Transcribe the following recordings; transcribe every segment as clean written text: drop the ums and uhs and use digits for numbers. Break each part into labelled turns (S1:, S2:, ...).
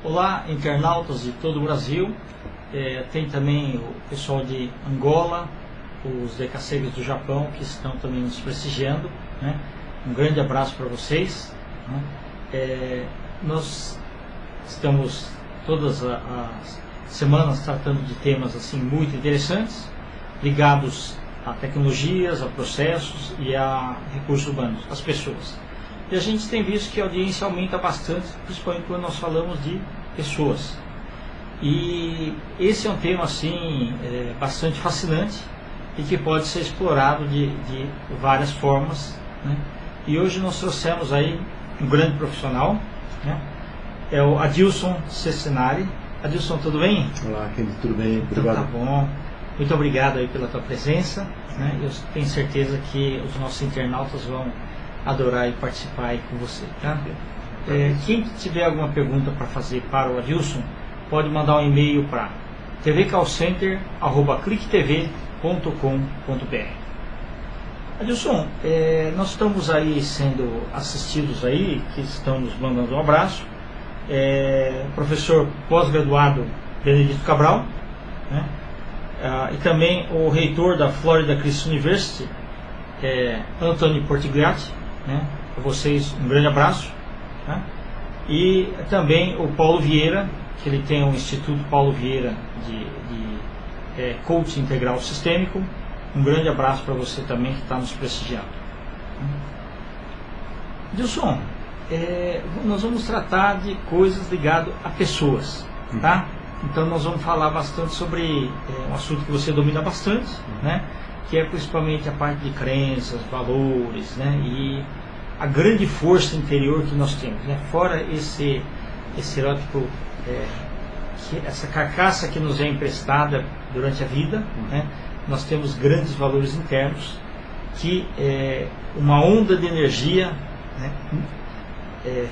S1: Olá, internautas de todo o Brasil. Tem também o pessoal de Angola, os decaceiros do Japão, que estão também nos prestigiando, né? Um grande abraço para vocês, né? Nós estamos todas as semanas tratando de temas assim muito interessantes, ligados a tecnologias, a processos e a recursos humanos, as pessoas. E a gente tem visto que a audiência aumenta bastante, principalmente quando nós falamos de pessoas. E esse é um tema assim bastante fascinante e que pode ser explorado de várias formas, né? E hoje nós trouxemos aí um grande profissional, né? É o Adilson Cestinari. Adilson, tudo bem?
S2: Olá, Kendi, tudo bem? Obrigado.
S1: Então, tá bom. Muito obrigado aí pela tua presença, né? Eu tenho certeza que os nossos internautas vão adorar e participar aí com você, tá? Quem tiver alguma pergunta para fazer para o Adilson, pode mandar um e-mail para tvcallcenter@clicktv.com.br. Adilson, nós estamos aí sendo assistidos aí, que estão nos mandando um abraço, professor pós-graduado Benedito Cabral, né? E também o reitor da Florida Christian University, Anthony Portigliatti, né? A vocês um grande abraço, né? E também o Paulo Vieira, que ele tem o Instituto Paulo Vieira de Coaching Integral Sistêmico. Um grande abraço para você também, que está nos prestigiando. Dilson, nós vamos tratar de coisas ligadas a pessoas, tá? Então nós vamos falar bastante sobre um assunto que você domina bastante, né? Que é principalmente a parte de crenças, valores, né? E a grande força interior que nós temos, né? Fora esse estereótipo, essa carcaça que nos é emprestada durante a vida, né? Nós temos grandes valores internos que uma onda de energia, né?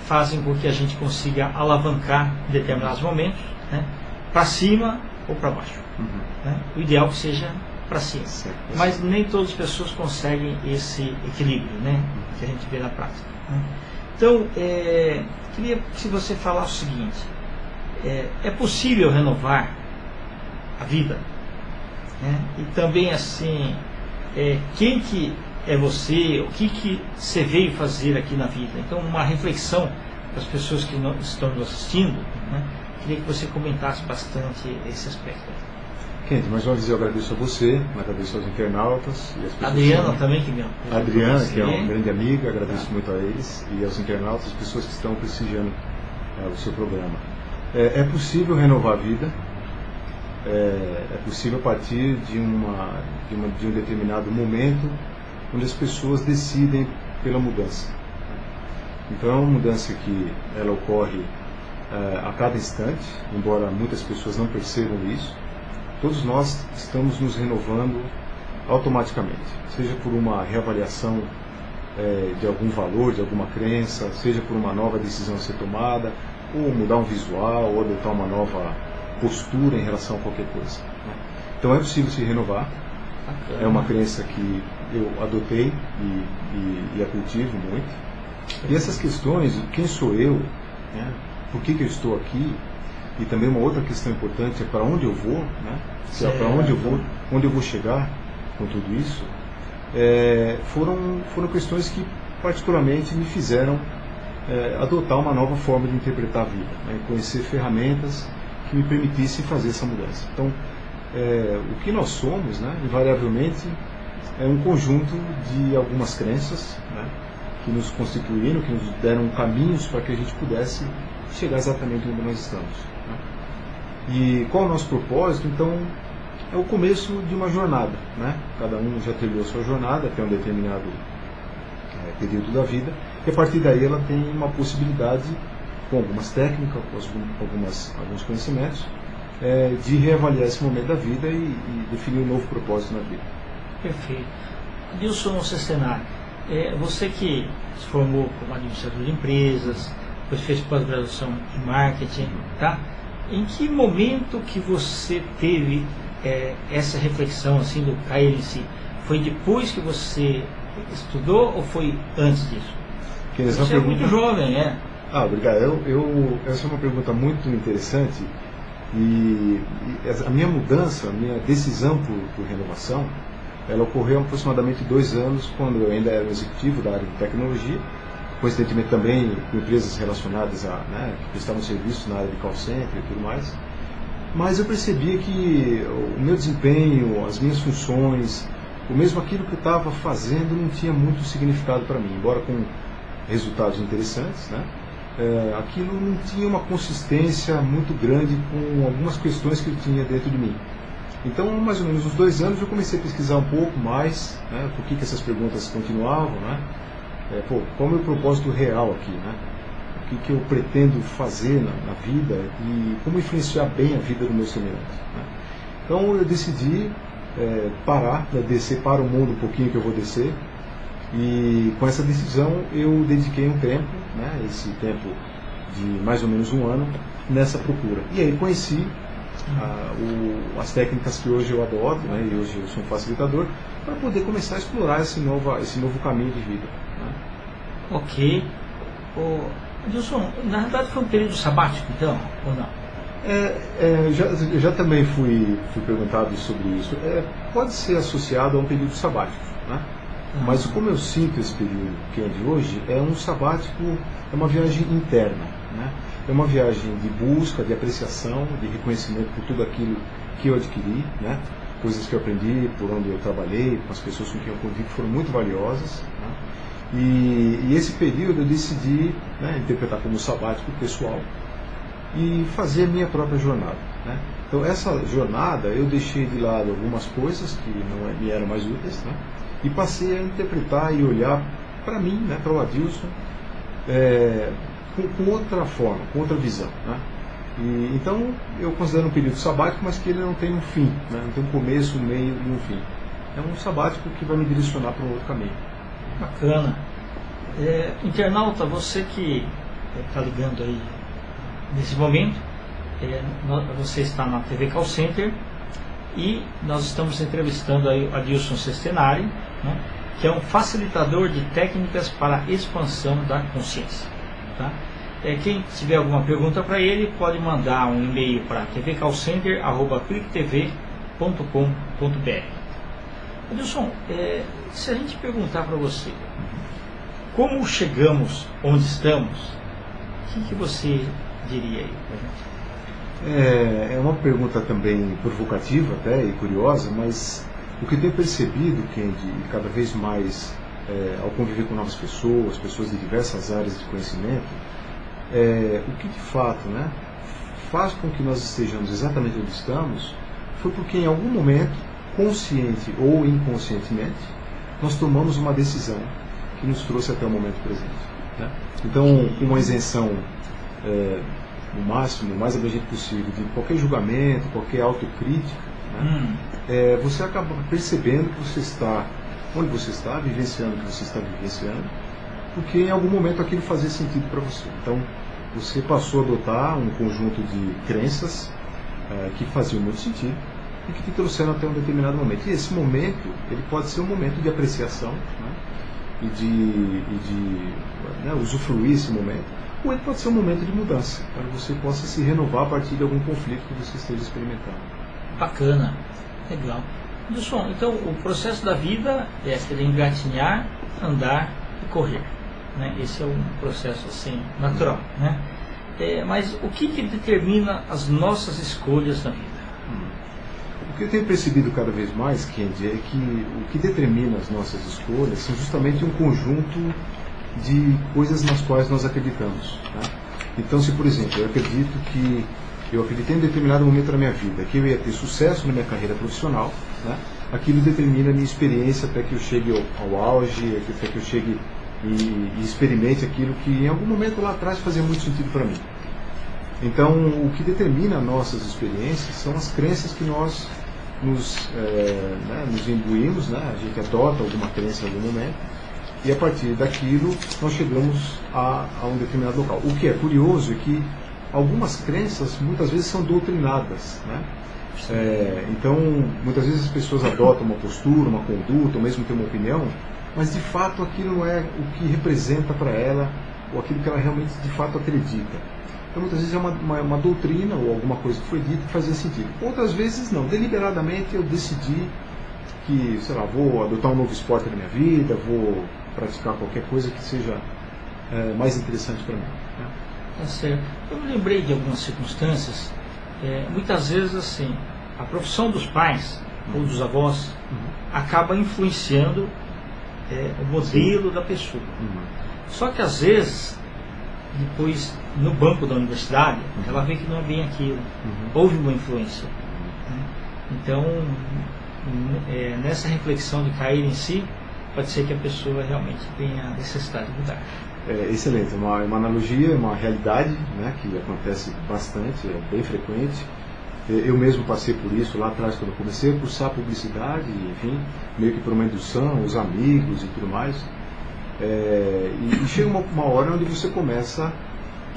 S1: Fazem com que a gente consiga alavancar em determinados momentos, né? Para cima ou para baixo, né? O ideal que seja para cima, mas nem todas as pessoas conseguem esse equilíbrio, né? Que a gente vê na prática, né? Então, queria que você falasse o seguinte: é possível renovar a vida, né? E também assim, quem que é você, o que você veio fazer aqui na vida? Então, uma reflexão para as pessoas que estão nos assistindo, né? Queria que você comentasse bastante esse aspecto.
S2: Kendi, mais uma vez eu agradeço a você, agradeço aos internautas e às pessoas.
S1: Adriana também, que me
S2: A Adriana, que é uma grande amiga, agradeço muito a eles e aos internautas, as pessoas que estão prestigiando o seu programa. É possível renovar a vida, é possível a partir de um determinado momento onde as pessoas decidem pela mudança. Então é uma mudança que ela ocorre a cada instante, embora muitas pessoas não percebam isso. Todos nós estamos nos renovando automaticamente, seja por uma reavaliação de algum valor, de alguma crença, seja por uma nova decisão a ser tomada, ou mudar um visual, ou adotar uma nova postura em relação a qualquer coisa, né? Então é possível se renovar. É uma crença que eu adotei e a cultivo muito. E essas questões, quem sou eu, né? Por que eu estou aqui? E também uma outra questão importante é para onde eu vou, né? Se é para onde eu vou chegar com tudo isso, foram questões que particularmente me fizeram adotar uma nova forma de interpretar a vida, né? Conhecer ferramentas que me permitissem fazer essa mudança. Então, o que nós somos, né? Invariavelmente, é um conjunto de algumas crenças, né? Que nos constituíram, que nos deram caminhos para que a gente pudesse chegar exatamente onde nós estamos, né? E qual é o nosso propósito? Então, é o começo de uma jornada, né? Cada um já trilhou sua jornada até um determinado período da vida, e a partir daí ela tem uma possibilidade, com algumas técnicas, com alguns conhecimentos, de reavaliar esse momento da vida e definir um novo propósito na vida.
S1: Perfeito. Adilson Cestinari, você que se formou como administrador de empresas, depois fez pós-graduação em marketing, tá? Em que momento que você teve essa reflexão assim do cair em si? Foi depois que você estudou ou foi antes disso? Você é muito jovem,
S2: Obrigado. Essa é uma pergunta muito interessante e a minha mudança, a minha decisão por renovação, ela ocorreu há aproximadamente 2 anos, quando eu ainda era um executivo da área de tecnologia, coincidentemente também com empresas relacionadas que prestavam serviços na área de call center e tudo mais. Mas eu percebia que o meu desempenho, as minhas funções, o mesmo aquilo que eu estava fazendo não tinha muito significado para mim, embora com resultados interessantes, né? Aquilo não tinha uma consistência muito grande com algumas questões que eu tinha dentro de mim. Então, mais ou menos uns 2 anos, eu comecei a pesquisar um pouco mais, né, por que essas perguntas continuavam, né? Qual é o meu propósito real aqui, né? O que eu pretendo fazer na vida e como influenciar bem a vida do meu semelhante, né? Então, eu decidi parar, descer para o mundo um pouquinho que eu vou descer, e com essa decisão eu dediquei um tempo, né, esse tempo de mais ou menos 1 ano, nessa procura. E aí conheci as técnicas que hoje eu adoto, né, e hoje eu sou um facilitador, para poder começar a explorar esse novo caminho de vida, né?
S1: Ok. Adilson, na verdade foi um período sabático, então, ou não?
S2: Já também fui perguntado sobre isso. Pode ser associado a um período sabático, né? Mas como eu sinto esse período que é de hoje, é um sabático, é uma viagem interna, né? É uma viagem de busca, de apreciação, de reconhecimento por tudo aquilo que eu adquiri, né? Coisas que eu aprendi, por onde eu trabalhei, com as pessoas com quem eu convivi, que foram muito valiosas, né? E esse período eu decidi, né, interpretar como sabático pessoal e fazer a minha própria jornada, né? Então essa jornada eu deixei de lado algumas coisas que não me eram mais úteis, né? E passei a interpretar e olhar para mim, né, para o Adilson, com outra forma, com outra visão, né? Então eu considero um período sabático, mas que ele não tem um fim, né? Não tem um começo, um meio e um fim. É um sabático que vai me direcionar para um outro caminho.
S1: Bacana. Internauta, você que está ligando aí nesse momento, você está na TV Call Center e nós estamos entrevistando aí o Adilson Sestenari, né, que é um facilitador de técnicas para a expansão da consciência, tá? Quem tiver alguma pergunta para ele pode mandar um e-mail para tvcallcenter@clicktv.com.br. Adilson, se a gente perguntar para você como chegamos onde estamos, o que você diria aí para a gente?
S2: É uma pergunta também provocativa até e curiosa, mas o que eu tenho percebido, Kendi, cada vez mais ao conviver com novas pessoas de diversas áreas de conhecimento, o que de fato, né, faz com que nós estejamos exatamente onde estamos foi porque em algum momento, consciente ou inconscientemente, nós tomamos uma decisão que nos trouxe até o momento presente, né? Então, uma isenção no máximo, o mais abrangente possível, de qualquer julgamento, qualquer autocrítica, né? Você acaba percebendo que você está onde você está, vivenciando o que você está vivenciando, porque em algum momento aquilo fazia sentido para você. Então, você passou a adotar um conjunto de crenças que faziam muito sentido e que te trouxeram até um determinado momento. E esse momento, ele pode ser um momento de apreciação, né? e de usufruir esse momento, ou ele pode ser um momento de mudança, para que você possa se renovar a partir de algum conflito que você esteja experimentando.
S1: Bacana, legal. Adilson, então o processo da vida é engatinhar, andar e correr, né? Esse é um processo assim natural, né? Mas o que determina as nossas escolhas na vida?
S2: O que eu tenho percebido cada vez mais, Kendi, é que o que determina as nossas escolhas são justamente um conjunto de coisas nas quais nós acreditamos, né? Então, se por exemplo, eu acreditei em determinado momento da minha vida que eu ia ter sucesso na minha carreira profissional, né? Aquilo determina a minha experiência até que eu chegue ao auge, até que eu chegue e experimente aquilo que em algum momento lá atrás fazia muito sentido para mim. Então, o que determina nossas experiências são as crenças que nós nos imbuímos, né? A gente adota alguma crença em algum momento e a partir daquilo nós chegamos a um determinado local. O que é curioso é que algumas crenças muitas vezes são doutrinadas, né? Então, muitas vezes as pessoas adotam uma postura, uma conduta, ou mesmo têm uma opinião, mas de fato aquilo não é o que representa para ela ou aquilo que ela realmente de fato acredita. Então muitas vezes é uma doutrina ou alguma coisa que foi dita que fazia sentido. Outras vezes não, deliberadamente eu decidi que, sei lá, vou adotar um novo esporte na minha vida, vou praticar qualquer coisa que seja mais interessante para mim. Né?
S1: Tá certo. Eu me lembrei de algumas circunstâncias, muitas vezes assim, a profissão dos pais ou dos avós acaba influenciando o modelo da pessoa. Só que às vezes, depois no banco da universidade, ela vê que não é bem aquilo. Houve uma influência. Né? Então, nessa reflexão de cair em si, pode ser que a pessoa realmente tenha a necessidade de mudar.
S2: Excelente, uma analogia, uma realidade, né, que acontece bastante, é bem frequente. Eu mesmo passei por isso lá atrás quando eu comecei a cursar publicidade, enfim, meio que por uma indução, os amigos e tudo mais. E chega uma hora onde você começa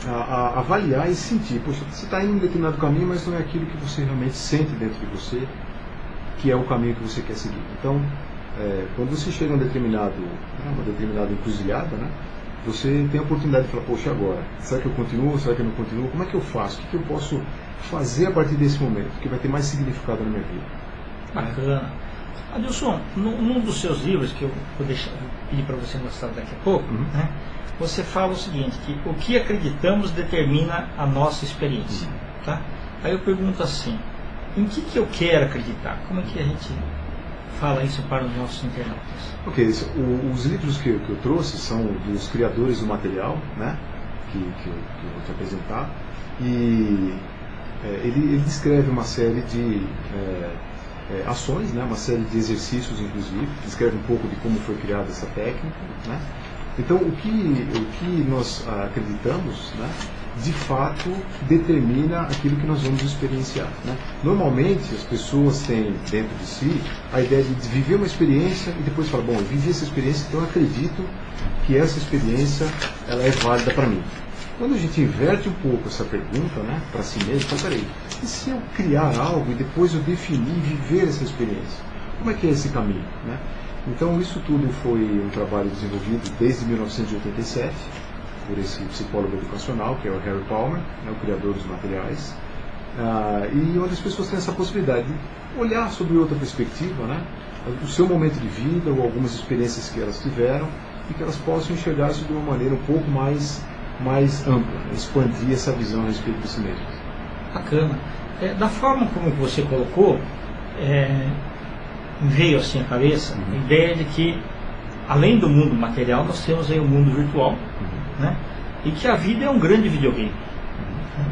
S2: a avaliar e sentir, poxa, você está indo em um determinado caminho, mas não é aquilo que você realmente sente dentro de você, que é o caminho que você quer seguir. Então, quando você chega a uma determinada encruzilhada, né, você tem a oportunidade de falar, poxa, agora, será que eu continuo, será que eu não continuo? Como é que eu faço? O que eu posso fazer a partir desse momento, que vai ter mais significado na minha vida?
S1: Bacana. Adilson, num dos seus livros, que eu vou pedir para você mostrar daqui a pouco, né, você fala o seguinte, que o que acreditamos determina a nossa experiência. Tá? Aí eu pergunto assim, em que eu quero acreditar? Como é que a gente fala isso para os nossos internautas?
S2: Ok, os livros que eu trouxe são dos criadores do material, né, que eu vou te apresentar, e ele descreve uma série de ações, né, uma série de exercícios, inclusive, descreve um pouco de como foi criada essa técnica. Né? Então, o que nós acreditamos, né, de fato, determina aquilo que nós vamos experienciar. Né? Normalmente, as pessoas têm dentro de si a ideia de viver uma experiência e depois falar, bom, eu vivi essa experiência, então eu acredito que essa experiência ela é válida para mim. Quando a gente inverte um pouco essa pergunta, né, para si mesmo, fala, peraí, e se eu criar algo e depois eu definir e viver essa experiência? Como é que é esse caminho? Né? Então, isso tudo foi um trabalho desenvolvido desde 1987, por esse psicólogo educacional, que é o Harry Palmer, né, o criador dos materiais, e onde as pessoas têm essa possibilidade de olhar sobre outra perspectiva, né, o seu momento de vida ou algumas experiências que elas tiveram e que elas possam enxergar isso de uma maneira um pouco mais ampla, né, expandir essa visão a respeito de si mesmas.
S1: Bacana. Da forma como você colocou, veio assim à cabeça a ideia de que, além do mundo material, nós temos aí o mundo virtual, né? E que a vida é um grande videogame.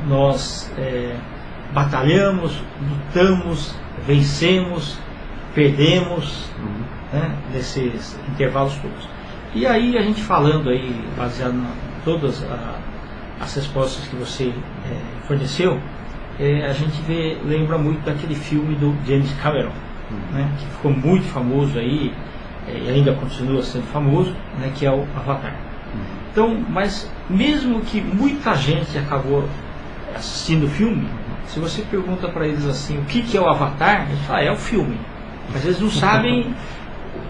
S1: Nós batalhamos, lutamos, vencemos, perdemos, né? Desses intervalos todos. E aí a gente falando aí, baseado em todas as respostas que você forneceu, a gente lembra muito daquele filme do James Cameron, né? Que ficou muito famoso aí, e ainda continua sendo famoso, né? Que é o Avatar. Então, mas mesmo que muita gente acabou assistindo o filme, se você pergunta para eles assim, o que é o Avatar, eles falam, é o filme. Mas eles não sabem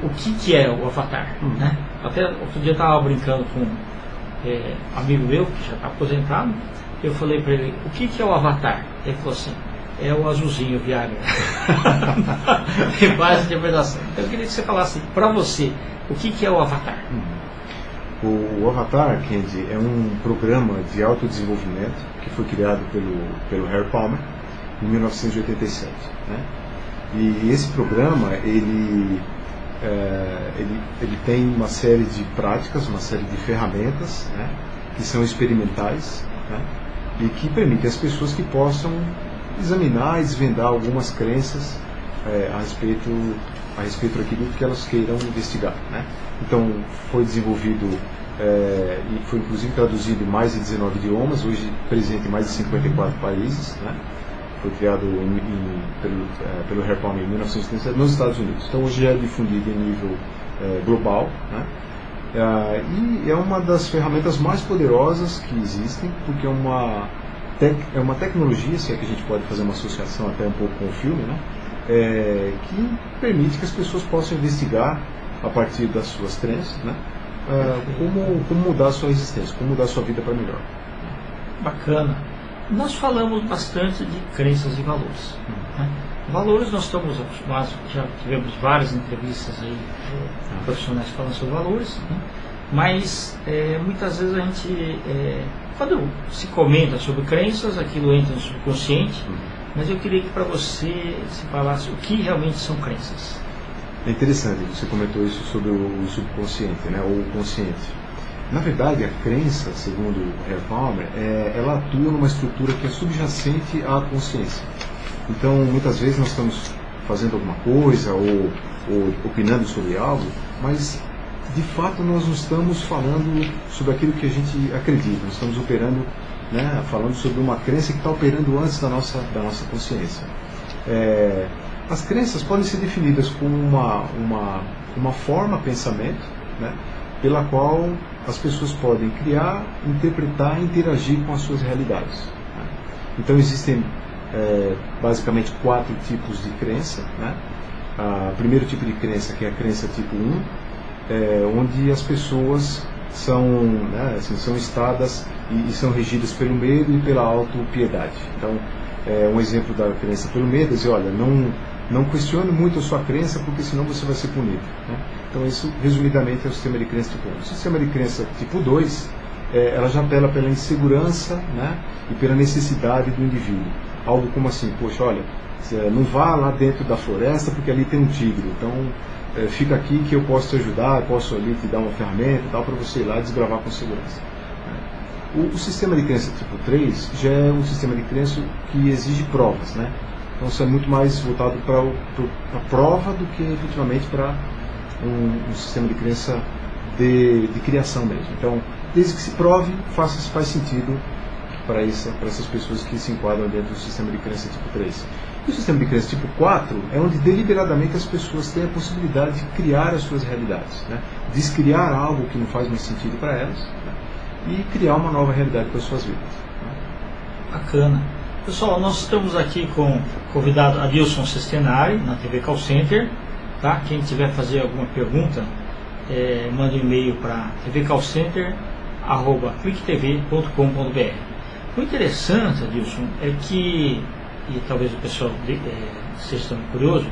S1: o que é o Avatar. Né? Até outro dia eu estava brincando com um amigo meu, que já está aposentado, eu falei para ele, o que é o Avatar? Ele falou assim, é o azulzinho, o Viagra. Tem várias interpretações. Então eu queria que você falasse, para você, o que é o Avatar?
S2: O Avatar, Kendi, é um programa de autodesenvolvimento que foi criado pelo Harry Palmer em 1987. Né? E esse programa, ele tem uma série de práticas, uma série de ferramentas, né, que são experimentais, né, e que permitem às pessoas que possam examinar e desvendar algumas crenças a respeito daquilo que elas queiram investigar. Né? Então, foi desenvolvido e foi inclusive traduzido em mais de 19 idiomas, hoje presente em mais de 54 países. Né? Foi criado pelo Harry Palmer em 1977 nos Estados Unidos. Então, hoje é difundido em nível global. Né? E é uma das ferramentas mais poderosas que existem, porque é uma tecnologia, se é que a gente pode fazer uma associação até um pouco com o filme, né? Que permite que as pessoas possam investigar a partir das suas crenças, né? como mudar a sua existência, como mudar a sua vida para melhor.
S1: Bacana. Nós falamos bastante de crenças e valores. Né? Valores nós estamos acostumados, já tivemos várias entrevistas aí, profissionais falando sobre valores, né? Mas muitas vezes a gente, quando se comenta sobre crenças, aquilo entra no subconsciente, mas eu queria que para você se falasse o que realmente são crenças.
S2: É interessante, você comentou isso sobre o subconsciente, né, ou o consciente. Na verdade, a crença, segundo Hal Palmer, ela atua numa estrutura que é subjacente à consciência. Então, muitas vezes nós estamos fazendo alguma coisa ou opinando sobre algo, mas de fato nós não estamos falando sobre aquilo que a gente acredita, nós estamos operando, né, falando sobre uma crença que está operando antes da nossa consciência. As crenças podem ser definidas como uma forma, pensamento, né, pela qual as pessoas podem criar, interpretar e interagir com as suas realidades. Né? Então existem basicamente 4 tipos de crença. Né? O primeiro tipo de crença, que é a crença tipo 1, onde as pessoas são, né, assim, são estadas e são regidas pelo medo e pela autopiedade. Então, um exemplo da crença pelo medo é dizer, olha, não questione muito a sua crença, porque senão você vai ser punido. Né? Então, isso, resumidamente, é o sistema de crença tipo 1. O sistema de crença tipo 2, ela já apela pela insegurança, né, e pela necessidade do indivíduo. Algo como assim, poxa, olha, não vá lá dentro da floresta, porque ali tem um tigre. Então, fica aqui que eu posso te ajudar, eu posso ali te dar uma ferramenta e tal, para você ir lá e desbravar com segurança. O sistema de crença tipo 3 já é um sistema de crença que exige provas, né? Então isso é muito mais voltado para a prova do que efetivamente para um sistema de crença de criação mesmo. Então, desde que se prove, faz sentido para essas pessoas que se enquadram dentro do sistema de crença tipo 3. E o sistema de crença tipo 4 é onde deliberadamente as pessoas têm a possibilidade de criar as suas realidades, né? Descriar algo que não faz mais sentido para elas, né? E criar uma nova realidade para as suas vidas. Né?
S1: Bacana. Pessoal, nós estamos aqui com o convidado Adilson Sestenari, na TV Call Center. Tá? Quem tiver fazer alguma pergunta, manda um e-mail para tvcallcenter@clicktv.com.br. O interessante, Adilson, é que, e talvez o pessoal esteja também curioso,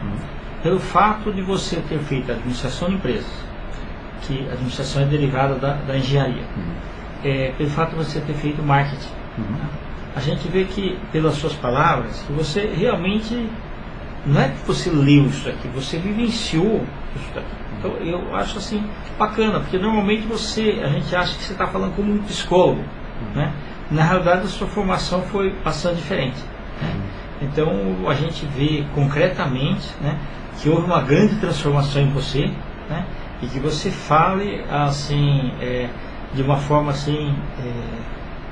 S1: pelo fato de você ter feito a administração de empresas, que a administração é derivada da engenharia, pelo fato de você ter feito marketing. A gente vê que, pelas suas palavras, que você realmente, não é que você leu isso aqui, você vivenciou isso daqui. Então eu acho assim bacana, porque normalmente a gente acha que você está falando como um psicólogo, né? Na realidade a sua formação foi bastante diferente, né? Então a gente vê concretamente, né, que houve uma grande transformação em você, né? E que você fale assim, de uma forma assim,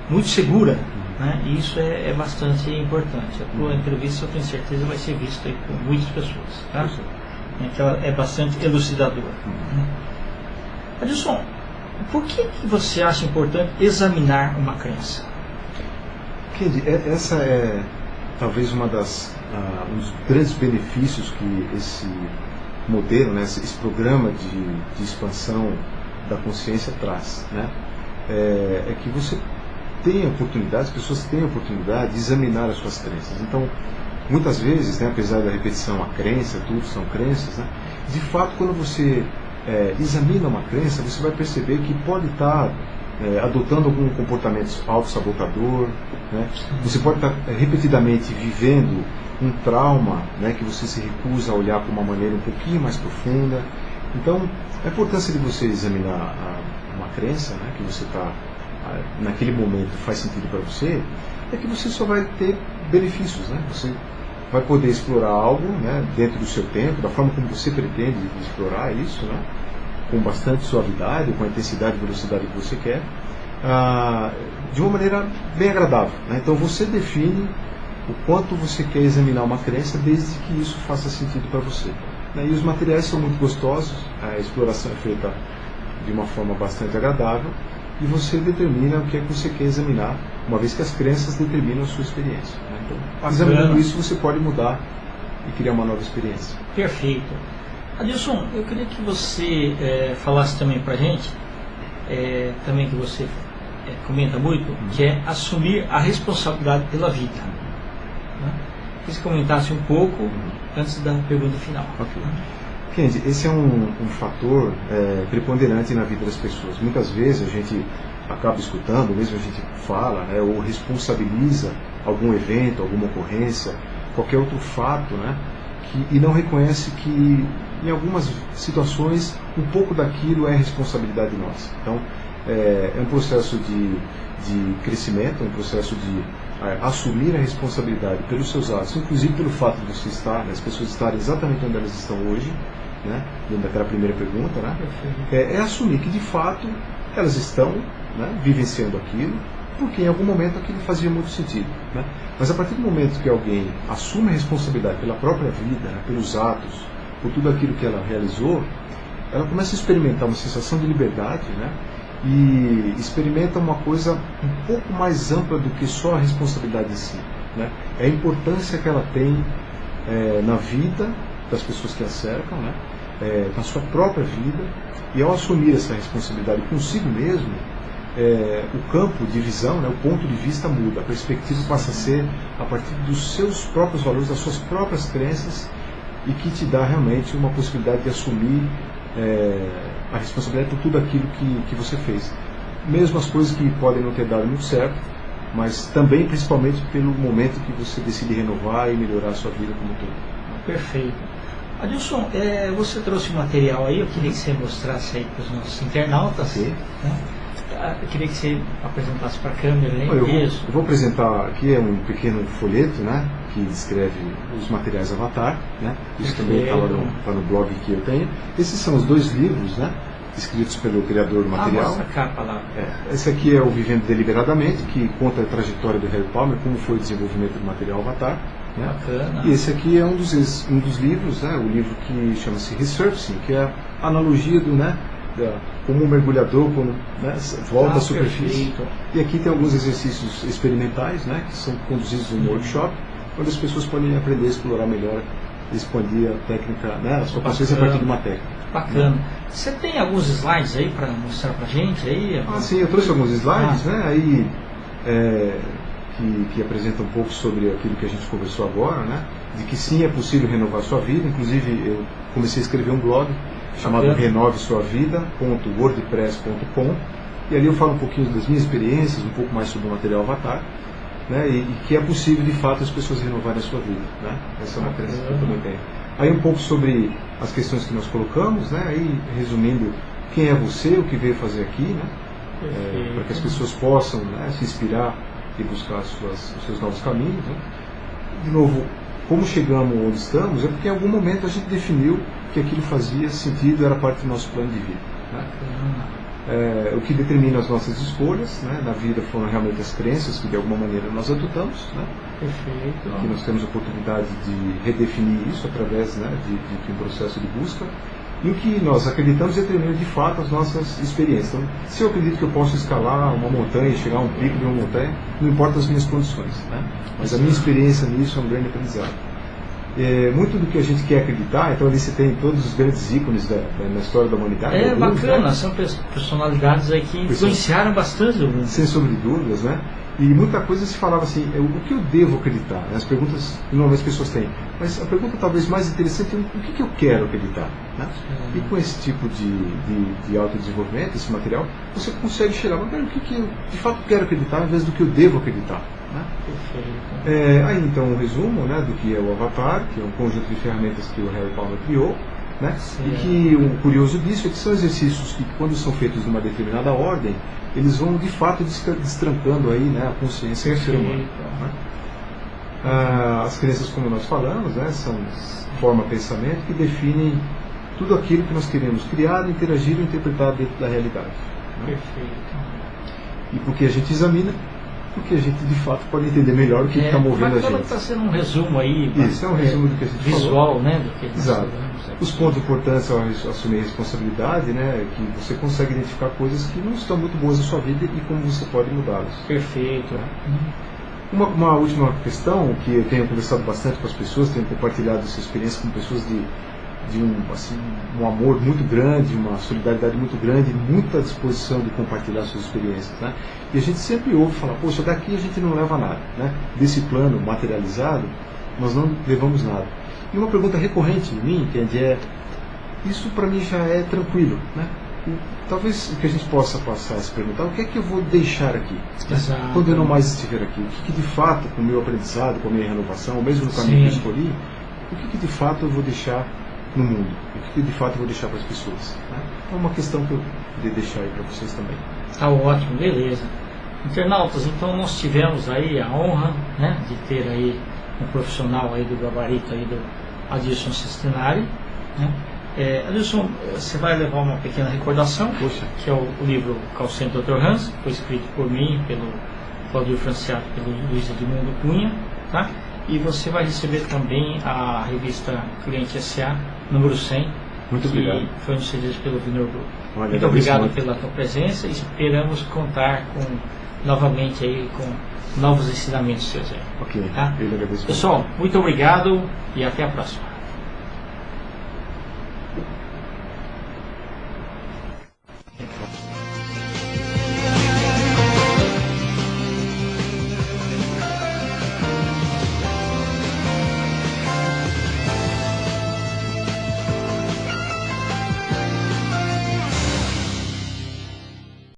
S1: muito segura, né? E isso é bastante importante. A tua entrevista, eu tenho certeza, vai ser vista aí por muitas pessoas, tá? Que ela é bastante elucidadora. Né? Adilson, por que você acha importante examinar uma crença?
S2: Kendi, essa é talvez um dos grandes benefícios que esse modelo, né, esse programa de expansão da consciência traz, né? É que você tem a oportunidade, as pessoas têm a oportunidade de examinar as suas crenças. Então, muitas vezes, né, apesar da repetição, a crença, tudo são crenças, né, de fato, quando você examina uma crença, você vai perceber que pode estar adotando algum comportamento autossabotador, né? Você pode estar repetidamente vivendo um trauma, né, que você se recusa a olhar com uma maneira um pouquinho mais profunda. Então, a importância de você examinar uma crença, né, que você está naquele momento faz sentido para você, é que você só vai ter benefícios, né? Você vai poder explorar algo, né, dentro do seu tempo, da forma como você pretende explorar isso, né, com bastante suavidade, com a intensidade e velocidade que você quer, de uma maneira bem agradável, né? Então você define o quanto você quer examinar uma crença, desde que isso faça sentido para você, né? E os materiais são muito gostosos, a exploração é feita de uma forma bastante agradável, e você determina o que é que você quer examinar, uma vez que as crenças determinam a sua experiência, né? Então, examinando isso, você pode mudar e criar uma nova experiência.
S1: Perfeito. Adilson, eu queria que você falasse também para a gente também que você comenta muito, que é assumir a responsabilidade pela vida. Né? Queria que você comentasse um pouco antes da pergunta final.
S2: Okay. Kendi, esse é um fator preponderante na vida das pessoas. Muitas vezes a gente acaba escutando, mesmo a gente fala, né, ou responsabiliza algum evento, alguma ocorrência, qualquer outro fato, né, e não reconhece que em algumas situações um pouco daquilo é responsabilidade nossa. Então é um processo de crescimento, é um processo de assumir a responsabilidade pelos seus atos, inclusive pelo fato de você estar, as pessoas estarem exatamente onde elas estão hoje, né, dentro daquela primeira pergunta, né, é assumir que de fato elas estão, né, vivenciando aquilo, porque em algum momento aquilo fazia muito sentido. Né? Mas a partir do momento que alguém assume a responsabilidade pela própria vida, né, pelos atos, por tudo aquilo que ela realizou, ela começa a experimentar uma sensação de liberdade, né, e experimenta uma coisa um pouco mais ampla do que só a responsabilidade em si. Né? É a importância que ela tem na vida das pessoas que a cercam, né? Na sua própria vida, e ao assumir essa responsabilidade consigo mesmo, o campo de visão, né, o ponto de vista muda, a perspectiva passa a ser a partir dos seus próprios valores, das suas próprias crenças, e que te dá realmente uma possibilidade de assumir a responsabilidade por tudo aquilo que você fez. Mesmo as coisas que podem não ter dado muito certo, mas também, principalmente, pelo momento que você decide renovar e melhorar a sua vida como um todo.
S1: Perfeito. Adilson, você trouxe um material aí, eu queria que você mostrasse aí para os nossos internautas. Né? Eu queria que você apresentasse para a câmera aí.
S2: Eu vou apresentar aqui, um pequeno folheto, né, que descreve os materiais Avatar. Né? Isso também está no blog que eu tenho. Esses são os 2 livros, né, escritos pelo criador do material.
S1: Mostra a capa lá.
S2: Esse aqui é o Vivendo Deliberadamente, que conta a trajetória do Harry Palmer, como foi o desenvolvimento do material Avatar. Né?
S1: Bacana.
S2: E esse aqui é um dos livros, né, o livro que chama-se Resurfacing, que é a analogia do, né, como um mergulhador quando, né, volta à superfície.
S1: Perfeito.
S2: E aqui tem alguns exercícios experimentais, né, que são conduzidos no workshop, onde as pessoas podem aprender a explorar melhor, expandir a técnica, né, a sua consciência a partir de uma técnica.
S1: Bacana. Você tem alguns slides aí para mostrar para a gente? Aí?
S2: Sim, eu trouxe alguns slides, né, aí, que apresenta um pouco sobre aquilo que a gente conversou agora, né, de que sim, é possível renovar a sua vida. Inclusive, eu comecei a escrever um blog chamado renovesuavida.wordpress.com, e ali eu falo um pouquinho das minhas experiências, um pouco mais sobre o material Avatar, né, e que é possível de fato as pessoas renovarem a sua vida. Né? Essa é uma crença que eu também tenho. Aí um pouco sobre as questões que nós colocamos, né, aí resumindo quem é você, o que veio fazer aqui, né, para que as pessoas possam, né, se inspirar e buscar os seus novos caminhos. Né? De novo, como chegamos onde estamos, é porque em algum momento a gente definiu que aquilo fazia sentido, era parte do nosso plano de vida. Né? O que determina as nossas escolhas, né, na vida foram realmente as crenças que de alguma maneira nós adotamos. Né?
S1: Perfeito.
S2: Aqui nós temos a oportunidade de redefinir isso através, né, de um processo de busca. E o que nós acreditamos determina de fato as nossas experiências. Então, se eu acredito que eu posso escalar uma montanha e chegar a um pico de uma montanha, não importa as minhas condições. Né? Mas a minha experiência nisso é um grande aprendizado. Muito do que a gente quer acreditar, então ali você tem todos os grandes ícones na história da humanidade.
S1: Bacana, né? São personalidades aí que influenciaram bastante o mundo.
S2: Sem sombra de dúvidas, né? E muita coisa se falava assim, o que eu devo acreditar? As perguntas que normalmente as pessoas têm. Mas a pergunta talvez mais interessante é o que eu quero acreditar? Né? E com esse tipo de autodesenvolvimento, esse material, você consegue chegar a o que eu de fato quero acreditar, ao invés do que eu devo acreditar. Né? Aí então um resumo, né, do que é o Avatar, que é um conjunto de ferramentas que o Harry Palmer criou, né? E que o curioso disso é que são exercícios que, quando são feitos numa determinada ordem, eles vão de fato destrancando aí, né, a consciência do ser humano. Né? As crenças, como nós falamos, né, são forma pensamento que definem tudo aquilo que nós queremos criar, interagir ou interpretar dentro da realidade. Né?
S1: Perfeito.
S2: E porque a gente examina, porque a gente de fato pode entender melhor o que está movendo a gente.
S1: Está sendo um resumo aí.
S2: Isso é um resumo do que a gente
S1: visual,
S2: falou.
S1: Né, do que
S2: exato. Os pontos importantes ao assumir a responsabilidade, né, é que você consegue identificar coisas que não estão muito boas na sua vida e como você pode mudá-las.
S1: Perfeito.
S2: Né? Uma última questão que eu tenho conversado bastante com as pessoas, tenho compartilhado essa experiência com pessoas de assim, um amor muito grande, uma solidariedade muito grande, muita disposição de compartilhar suas experiências, né? E a gente sempre ouve falar, poxa, daqui a gente não leva nada, né? Desse plano materializado, nós não levamos nada. E uma pergunta recorrente em mim, entende, isso para mim já é tranquilo, né? E talvez o que a gente possa passar a se perguntar, o que é que eu vou deixar aqui?
S1: Exato.
S2: Quando eu não mais estiver aqui, o que de fato, com o meu aprendizado, com a minha renovação, ou mesmo no caminho que eu escolhi, o que de fato eu vou deixar no mundo? O que de fato eu vou deixar para as pessoas? Né? É uma questão que eu poderia deixar aí para vocês também.
S1: Tá ótimo, beleza. Internautas, então nós tivemos aí a honra, né, de ter aí um profissional aí do gabarito aí do Adilson Sestinari, né? Adilson, você vai levar uma pequena recordação,
S2: Poxa.
S1: que é o livro Call Center Dr. Hans, que foi escrito por mim, pelo Claudio Franciato, pelo Luiz Edmundo Cunha, tá? E você vai receber também a revista Cliente S.A. número 100,
S2: Muito
S1: que
S2: obrigado.
S1: foi nos cedidos pelo Vinor Group.
S2: Olha,
S1: Muito obrigado
S2: muito.
S1: pela tua presença e esperamos contar novamente aí com novos ensinamentos seus aí.
S2: Ok,
S1: Tá?
S2: eu agradeço.
S1: Pessoal, muito obrigado e até a próxima.